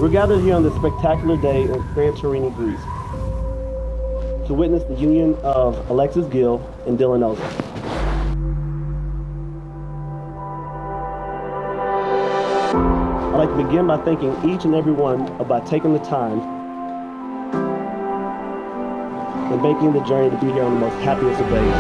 We're gathered here on this spectacular day in Santorini, Greece, to witness the union of Alexis Gill and Elza. I'd like to begin by thanking each and every one about taking the time and making the journey to be here on the most happiest of days.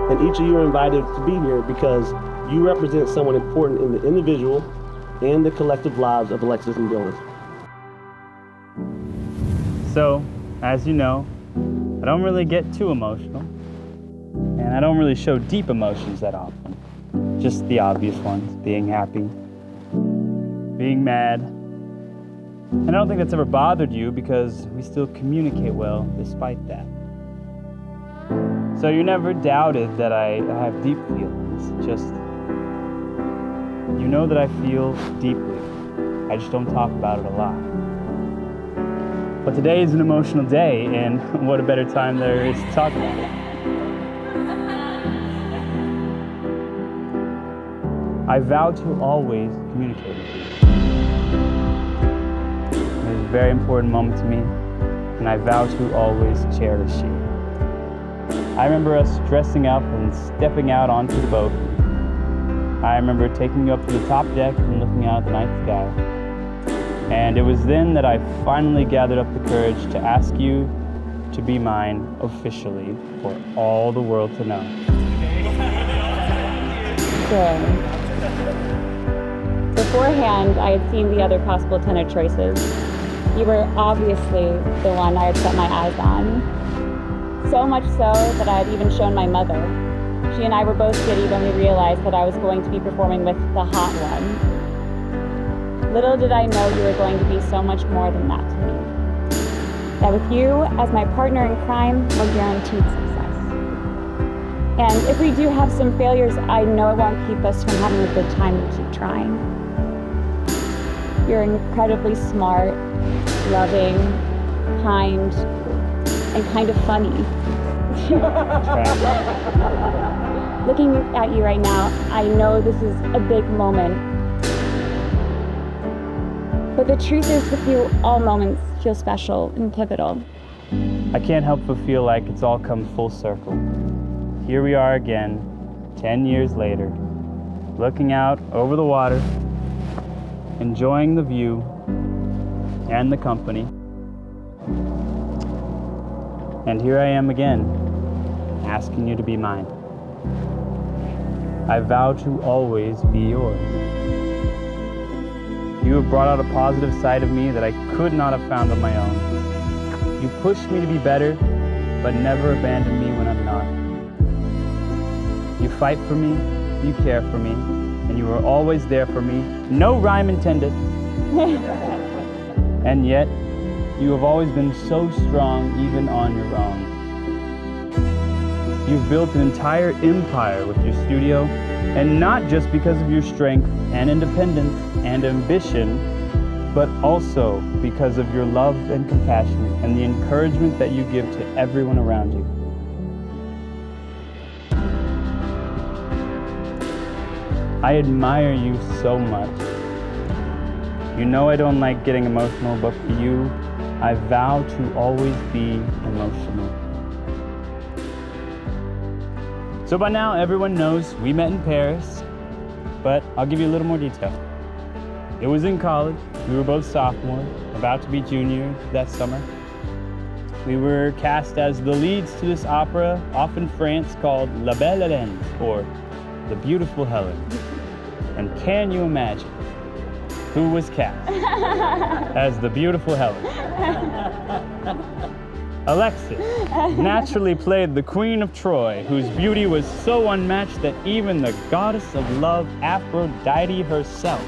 And each of you are invited to be here because you represent someone important in the individual and the collective lives of Alexis and Dylan. So, as you know, I don't really get too emotional, and I don't really show deep emotions that often. Just the obvious ones, being happy, being mad. And I don't think that's ever bothered you because we still communicate well despite that. So you never doubted that I have deep feelings, just, you know that I feel deeply. I just don't talk about it a lot. But today is an emotional day, and what a better time there is to talk about it. I vow to always communicate with you. It is a very important moment to me, and I vow to always cherish you. I remember us dressing up and stepping out onto the boat. I remember taking you up to the top deck and looking out at the night sky. And it was then that I finally gathered up the courage to ask you to be mine officially for all the world to know. Sure. Beforehand, I had seen the other possible tenor choices. You were obviously the one I had set my eyes on. So much so that I had even shown my mother. She and I were both giddy when we realized that I was going to be performing with the hot one. Little did I know you were going to be so much more than that to me. That with you as my partner in crime, we're guaranteed success. And if we do have some failures, I know it won't keep us from having a good time and keep trying. You're incredibly smart, loving, kind, and kind of funny. Looking at you right now, I know this is a big moment. But the truth is, with you, all moments feel special and pivotal. I can't help but feel like it's all come full circle. Here we are again, 10 years later, looking out over the water, enjoying the view and the company. And here I am again, asking you to be mine. I vow to always be yours. You have brought out a positive side of me that I could not have found on my own. You pushed me to be better, but never abandon me when I'm not. You fight for me, you care for me, and you are always there for me. No rhyme intended. And yet, you have always been so strong, even on your own. You've built an entire empire with your studio, and not just because of your strength and independence and ambition, but also because of your love and compassion and the encouragement that you give to everyone around you. I admire you so much. You know I don't like getting emotional, but for you, I vow to always be emotional. So by now, everyone knows we met in Paris, but I'll give you a little more detail. It was in college. We were both sophomores, about to be juniors that summer. We were cast as the leads to this opera off in France called La Belle Hélène, or The Beautiful Helen. And can you imagine who was cast as the beautiful Helen? Alexis naturally played the Queen of Troy, whose beauty was so unmatched that even the goddess of love, Aphrodite herself,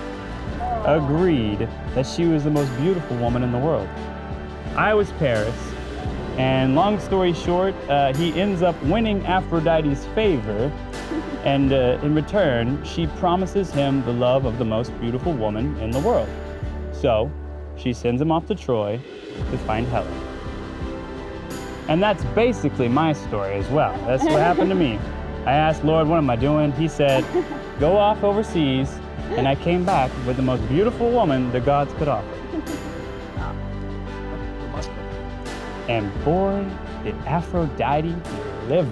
agreed that she was the most beautiful woman in the world. I was Paris, and long story short, he ends up winning Aphrodite's favor, and in return, she promises him the love of the most beautiful woman in the world. So, she sends him off to Troy to find Helen. And that's basically my story as well. That's what happened to me. I asked Lord, what am I doing? He said, go off overseas, and I came back with the most beautiful woman the gods could offer. And boy, did Aphrodite deliver.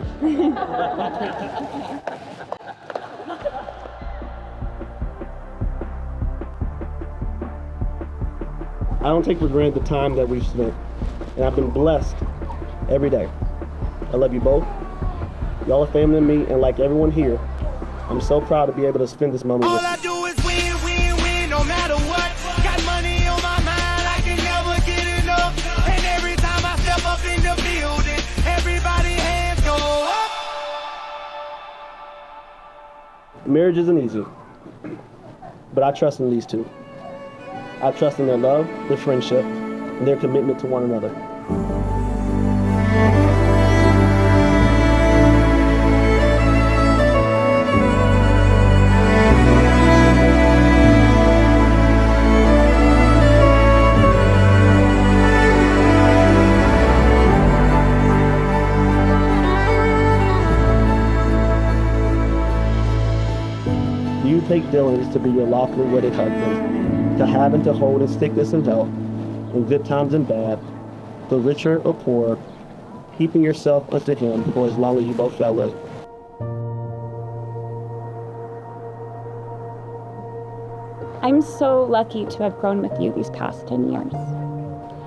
I don't take for granted the time that we've spent, and I've been blessed every day. I love you both. Y'all are family to me, and like everyone here, I'm so proud to be able to spend this moment with you. All I do is win, win, win, no matter what. Got money on my mind, I can never get enough. And every time I step up in the building, everybody hands go up. Marriage isn't easy, but I trust in these two. I trust in their love, their friendship, and their commitment to one another. You take Dylan to be your lawfully wedded husband, to have and to hold in sickness and health, in good times and bad, the richer or poorer, keeping yourself unto him for as long as you both shall live. I'm so lucky to have grown with you these past 10 years,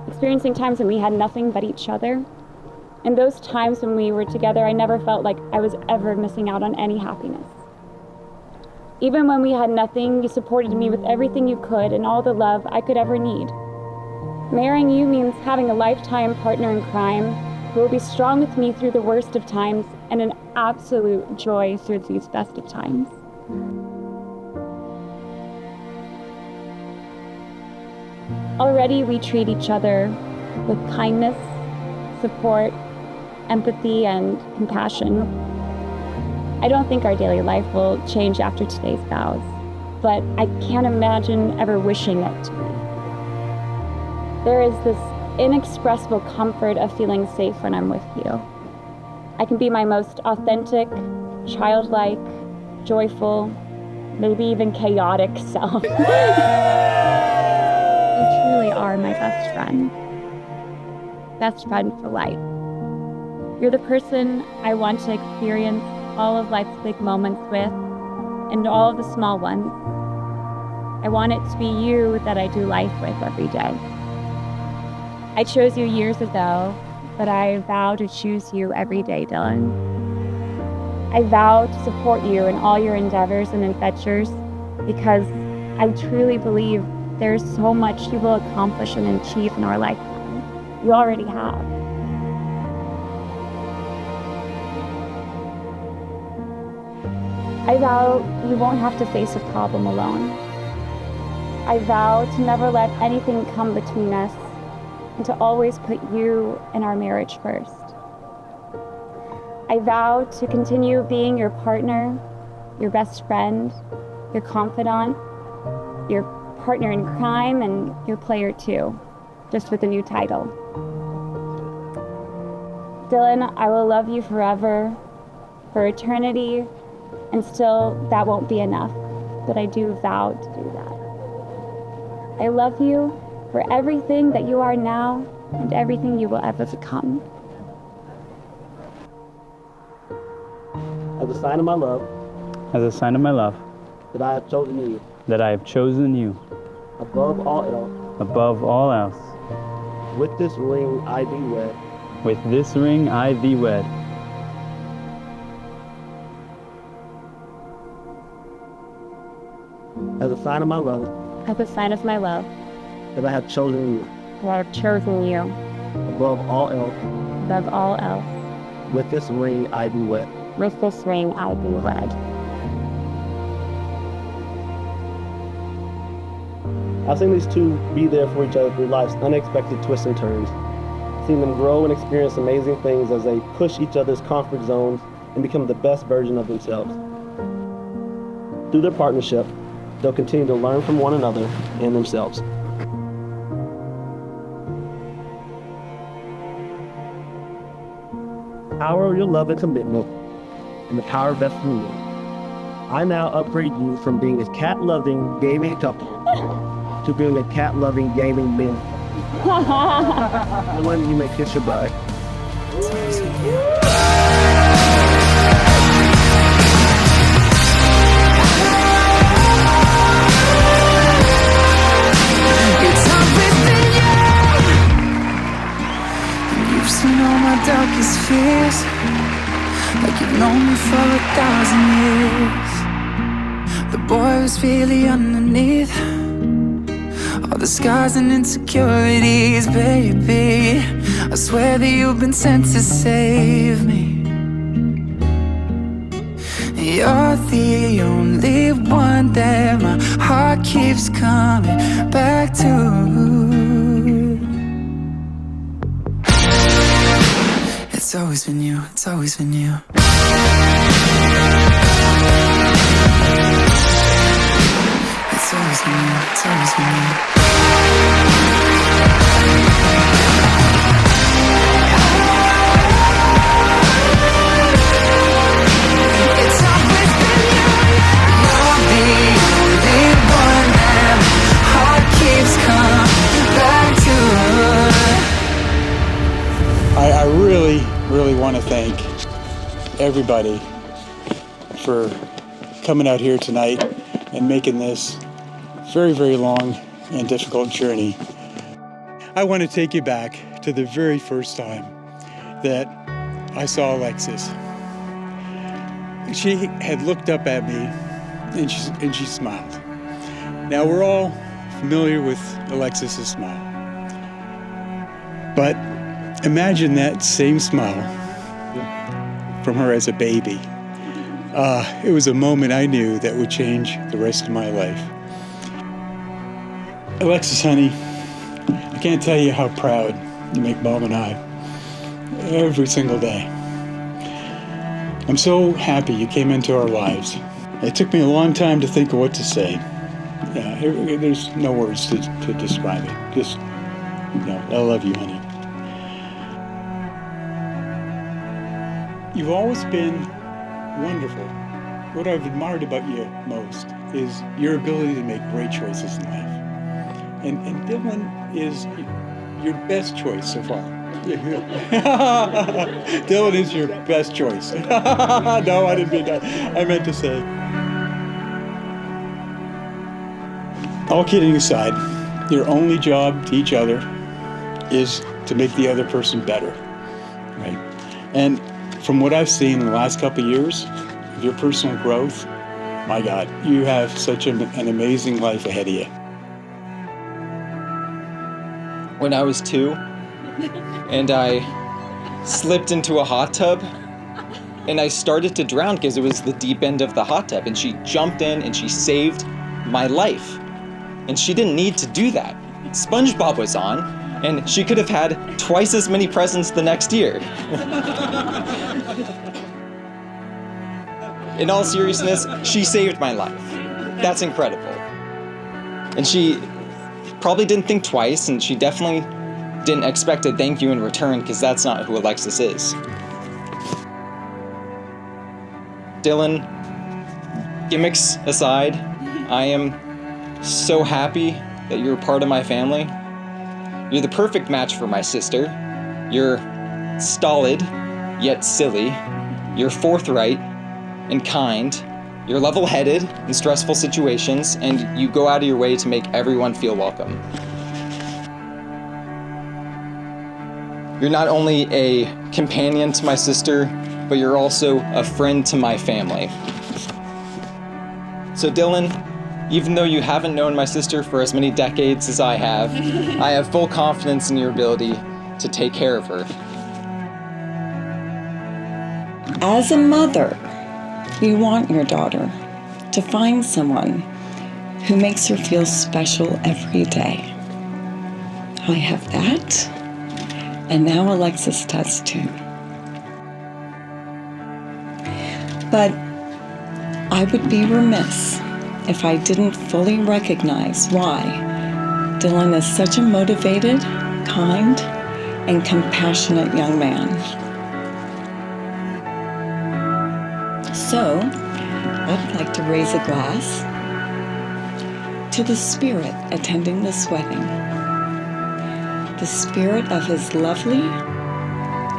experiencing times when we had nothing but each other. And those times when we were together, I never felt like I was ever missing out on any happiness. Even when we had nothing, you supported me with everything you could and all the love I could ever need. Marrying you means having a lifetime partner in crime who will be strong with me through the worst of times and an absolute joy through these best of times. Already we treat each other with kindness, support, empathy, and compassion. I don't think our daily life will change after today's vows, but I can't imagine ever wishing it to be. There is this inexpressible comfort of feeling safe when I'm with you. I can be my most authentic, childlike, joyful, maybe even chaotic self. You truly are my best friend. Best friend for life. You're the person I want to experience all of life's big moments with, and all of the small ones. I want it to be you that I do life with every day. I chose you years ago, but I vow to choose you every day, Dylan. I vow to support you in all your endeavors and adventures because I truly believe there's so much you will accomplish and achieve in our lifetime. You already have. I vow you won't have to face a problem alone. I vow to never let anything come between us and to always put you and our marriage first. I vow to continue being your partner, your best friend, your confidant, your partner in crime, and your player too, just with a new title. Dylan, I will love you forever, for eternity, and still that won't be enough, but I do vow to do that. I love you for everything that you are now and everything you will ever become. As a sign of my love, As a sign of my love, that I have chosen you, that I have chosen you above all else, above all else. with this ring I thee wed. With this ring I thee wed. As a sign of my love, As a sign of my love, that I have chosen you, that I have chosen you above all else, above all else. with this ring I thee wed. With this ring I thee wed. I've seen these two be there for each other through life's unexpected twists and turns. Seen them grow and experience amazing things as they push each other's comfort zones and become the best version of themselves. Through their partnership, they'll continue to learn from one another and themselves. Power of your love and commitment, and the power vested in you. I now upgrade you from being a cat-loving gaming couple to being a cat-loving gaming men. When you may kiss your bride. You've seen all my darkest fears, like you've known me for 1,000 years. The boy was really underneath all the scars and insecurities, baby. I swear that you've been sent to save me. You're the only one that my heart keeps coming back to. It's always been you, it's always been you. It's always been you, it's always been you. It's always been you. You're the only one that my heart keeps coming back to. I really want to thank everybody for coming out here tonight and making this very, very long and difficult journey. I want to take you back to the very first time that I saw Alexis. She had looked up at me and she smiled. Now we're all familiar with Alexis's smile, but imagine that same smile from her as a baby. It was a moment I knew that would change the rest of my life. Alexis, honey, I can't tell you how proud you make Mom and I every single day. I'm so happy you came into our lives. It took me a long time to think of what to say. Yeah, there's no words to describe it. Just, I love you, honey. You've always been wonderful. What I've admired about you most is your ability to make great choices in life. And Dylan is your best choice so far. Dylan is your best choice. No, I didn't mean that. I meant to say. All kidding aside, your only job to each other is to make the other person better, right? And from what I've seen in the last couple of years of your personal growth, my God, you have such an amazing life ahead of you. When I was 2 and I slipped into a hot tub and I started to drown because it was the deep end of the hot tub, and she jumped in and she saved my life. And she didn't need to do that. SpongeBob was on, and she could have had twice as many presents the next year. In all seriousness, she saved my life. That's incredible. And she probably didn't think twice, and she definitely didn't expect a thank you in return, because that's not who Alexis is. Dylan, gimmicks aside, I am so happy that you're a part of my family. You're the perfect match for my sister. You're stolid, yet silly. You're forthright and kind. You're level-headed in stressful situations, and you go out of your way to make everyone feel welcome. You're not only a companion to my sister, but you're also a friend to my family. So Dylan, even though you haven't known my sister for as many decades as I have full confidence in your ability to take care of her. As a mother, you want your daughter to find someone who makes her feel special every day. I have that, and now Alexis does too. But I would be remiss if I didn't fully recognize why Dylan is such a motivated, kind, and compassionate young man. So, I'd like to raise a glass to the spirit attending this wedding. The spirit of his lovely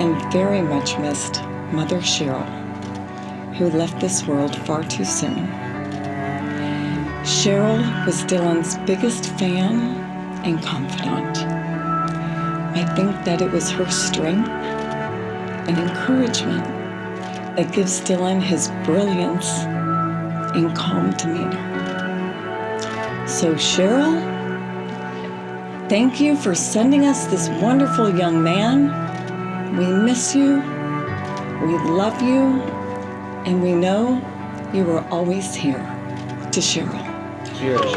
and very much missed mother Cheryl, who left this world far too soon. Cheryl was Dylan's biggest fan and confidant. I think that it was her strength and encouragement that gives Dylan his brilliance and calm demeanor. So Cheryl, thank you for sending us this wonderful young man. We miss you, we love you, and we know you are always here. To Cheryl. Cheers.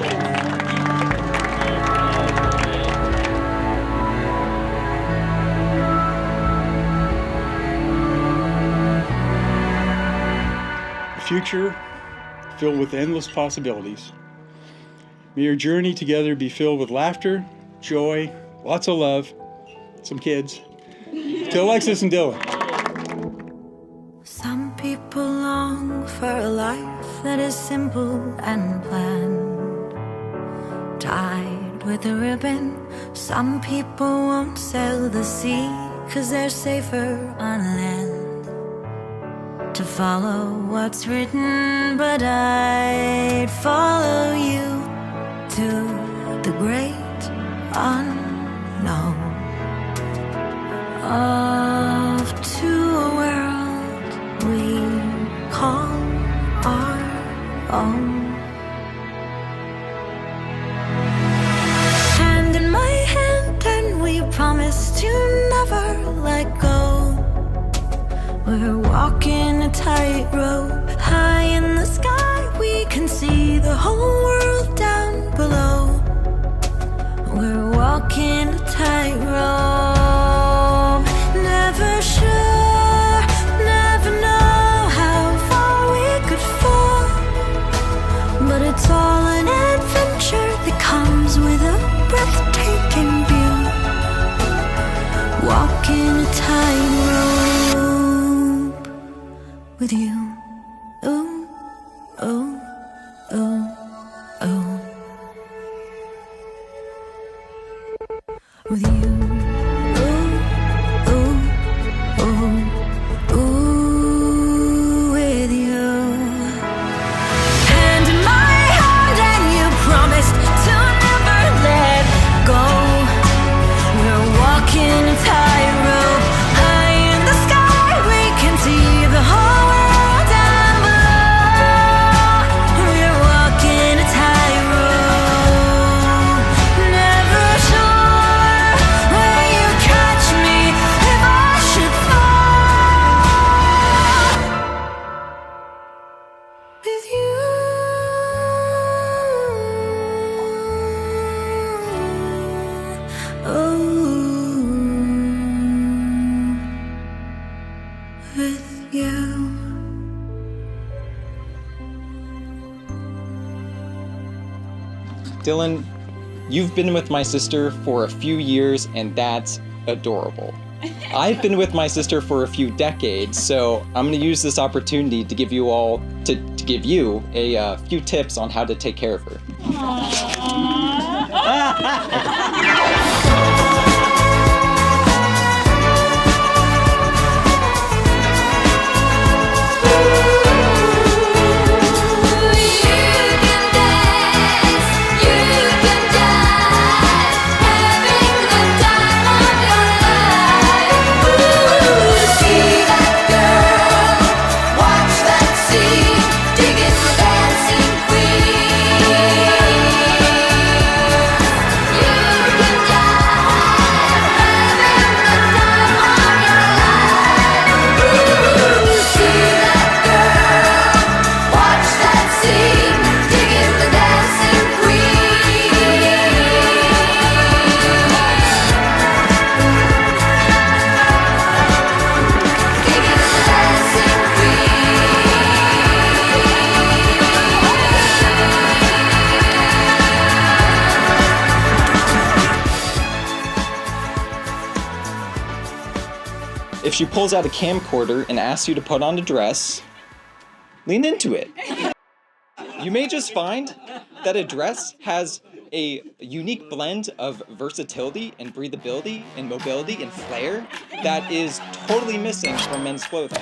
A future filled with endless possibilities. May your journey together be filled with laughter, joy, lots of love, some kids. To Alexis and Dylan. Some people long for a life that is simple and planned, tied with a ribbon. Some people won't sail the sea 'cause they're safer on land, to follow what's written. But I'd follow you to the great unknown, off to a world we call our own. Hand in my hand, and we promise to never let go. We're walking a tightrope, high in the sky. We can see the whole world down below. We're walking a tightrope, never sure, never know how far we could fall. But it's all an adventure that comes with a breathtaking view. Walking a tightrope with you. Ooh, ooh, ooh, ooh. With you. Ooh, ooh, ooh, ooh, with you. Hand in my hand, and you promised to never let go. We're walking a tightrope, high in the sky. We can see the whole world down below. We're walking a tightrope, never sure where you catch me if I should fall. With you. With you. Dylan, you've been with my sister for a few years, and that's adorable. I've been with my sister for a few decades, so I'm going to use this opportunity to give you a few tips on how to take care of her. Dancing queen, you can die. If she pulls out a camcorder and asks you to put on a dress, lean into it. You may just find that a dress has a unique blend of versatility and breathability and mobility and flair that is totally missing from men's clothing.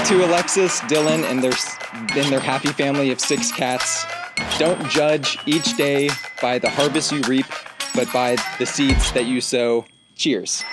To Alexis, Dylan, and their happy family of 6 cats, don't judge each day by the harvest you reap, but by the seeds that you sow. Cheers.